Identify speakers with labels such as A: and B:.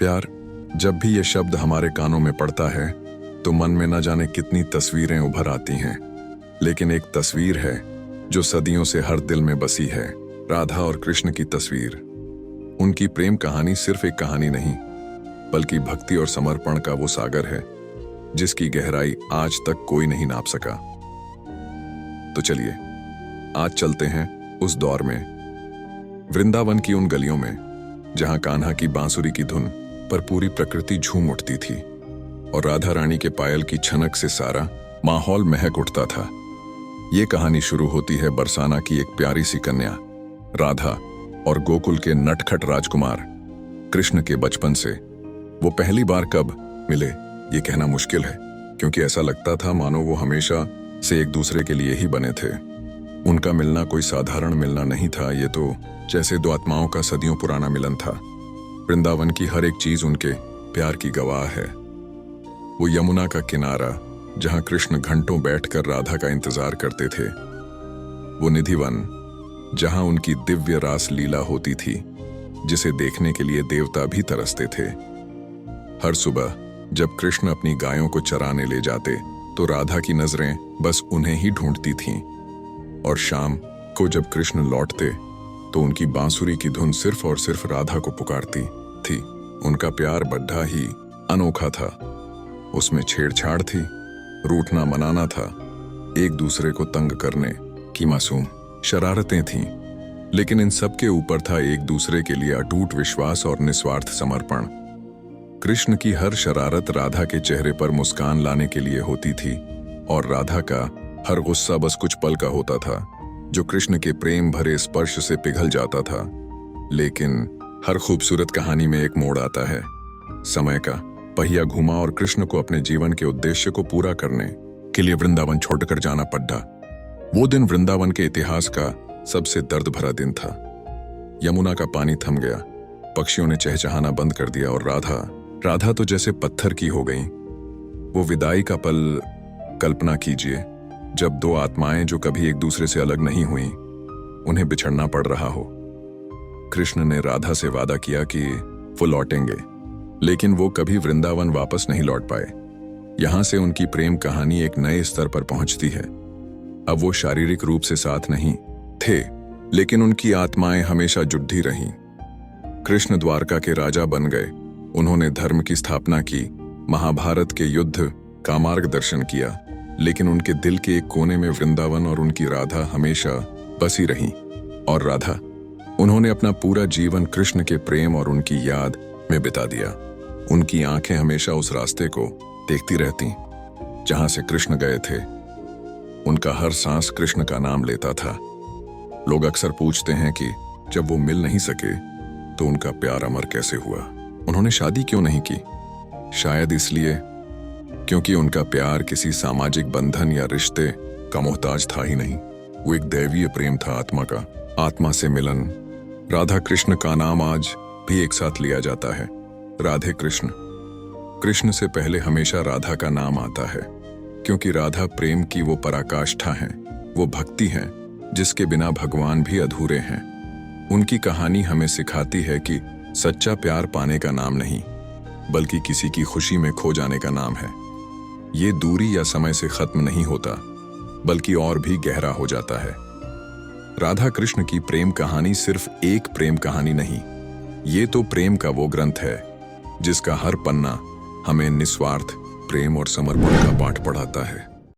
A: प्यार, जब भी ये शब्द हमारे कानों में पड़ता है तो मन में न जाने कितनी तस्वीरें उभर आती हैं। लेकिन एक तस्वीर है जो सदियों से हर दिल में बसी है, राधा और कृष्ण की तस्वीर। उनकी प्रेम कहानी सिर्फ एक कहानी नहीं, बल्कि भक्ति और समर्पण का वो सागर है जिसकी गहराई आज तक कोई नहीं नाप सका। तो चलिए आज चलते हैं उस दौर में, वृंदावन की उन गलियों में जहां कान्हा की बांसुरी की धुन पर पूरी प्रकृति झूम उठती थी और राधा रानी के पायल की छनक से सारा माहौल महक उठता था। ये कहानी शुरू होती है बरसाना की एक प्यारी सी कन्या राधा और गोकुल के नटखट राजकुमार कृष्ण के बचपन से। वो पहली बार कब मिले ये कहना मुश्किल है, क्योंकि ऐसा लगता था मानो वो हमेशा से एक दूसरे के लिए ही बने थे। उनका मिलना कोई साधारण मिलना नहीं था, ये तो जैसे दो आत्माओं का सदियों पुराना मिलन था। वृंदावन की हर एक चीज उनके प्यार की गवाह है। वो यमुना का किनारा जहां कृष्ण घंटों बैठकर राधा का इंतजार करते थे, वो निधिवन जहां उनकी दिव्य रास लीला होती थी जिसे देखने के लिए देवता भी तरसते थे। हर सुबह जब कृष्ण अपनी गायों को चराने ले जाते तो राधा की नजरें बस उन्हें ही ढूंढती थीं, और शाम को जब कृष्ण लौटते तो उनकी बांसुरी की धुन सिर्फ और सिर्फ राधा को पुकारती थी। उनका प्यार बड्ढा ही अनोखा था। उसमें छेड़छाड़ थी, रूठना मनाना था, एक दूसरे को तंग करने की मासूम शरारतें थीं, लेकिन इन सब के ऊपर था एक दूसरे के लिए अटूट विश्वास और निस्वार्थ समर्पण। कृष्ण की हर शरारत राधा के चेहरे पर मुस्कान लाने के लिए होती थी, और राधा का हर गुस्सा बस कुछ पल का होता था जो कृष्ण के प्रेम भरे स्पर्श से पिघल जाता था। लेकिन हर खूबसूरत कहानी में एक मोड़ आता है। समय का पहिया घुमा और कृष्ण को अपने जीवन के उद्देश्य को पूरा करने के लिए वृंदावन छोड़कर जाना पड़ा। वो दिन वृंदावन के इतिहास का सबसे दर्द भरा दिन था। यमुना का पानी थम गया, पक्षियों ने चहचहाना बंद कर दिया, और राधा तो जैसे पत्थर की हो गई। वो विदाई का पल कल्पना कीजिए, जब दो आत्माएं जो कभी एक दूसरे से अलग नहीं हुई, उन्हें बिछड़ना पड़ रहा हो। कृष्ण ने राधा से वादा किया कि वो लौटेंगे, लेकिन वो कभी वृंदावन वापस नहीं लौट पाए। यहां से उनकी प्रेम कहानी एक नए स्तर पर पहुंचती है। अब वो शारीरिक रूप से साथ नहीं थे, लेकिन उनकी आत्माएं हमेशा जुड़ी रहीं। कृष्ण द्वारका के राजा बन गए, उन्होंने धर्म की स्थापना की, महाभारत के युद्ध का मार्गदर्शन किया, लेकिन उनके दिल के एक कोने में वृंदावन और उनकी राधा हमेशा बसी रहीं। और राधा, उन्होंने अपना पूरा जीवन कृष्ण के प्रेम और उनकी याद में बिता दिया। उनकी आंखें हमेशा उस रास्ते को देखती रहती जहां से कृष्ण गए थे। उनका हर सांस कृष्ण का नाम लेता था। लोग अक्सर पूछते हैं कि जब वो मिल नहीं सके तो उनका प्यार अमर कैसे हुआ। उन्होंने शादी क्यों नहीं की? शायद इसलिए क्योंकि उनका प्यार किसी सामाजिक बंधन या रिश्ते का मोहताज था ही नहीं। वो एक दैवीय प्रेम था, आत्मा का, आत्मा से मिलन। राधा कृष्ण का नाम आज भी एक साथ लिया जाता है, राधे कृष्ण। कृष्ण से पहले हमेशा राधा का नाम आता है, क्योंकि राधा प्रेम की वो पराकाष्ठा है, वो भक्ति है जिसके बिना भगवान भी अधूरे हैं। उनकी कहानी हमें सिखाती है कि सच्चा प्यार पाने का नाम नहीं, बल्कि किसी की खुशी में खो जाने का नाम है। ये दूरी या समय से खत्म नहीं होता, बल्कि और भी गहरा हो जाता है। राधा कृष्ण की प्रेम कहानी सिर्फ एक प्रेम कहानी नहीं, ये तो प्रेम का वो ग्रंथ है जिसका हर पन्ना हमें निस्वार्थ प्रेम और समर्पण का पाठ पढ़ाता है।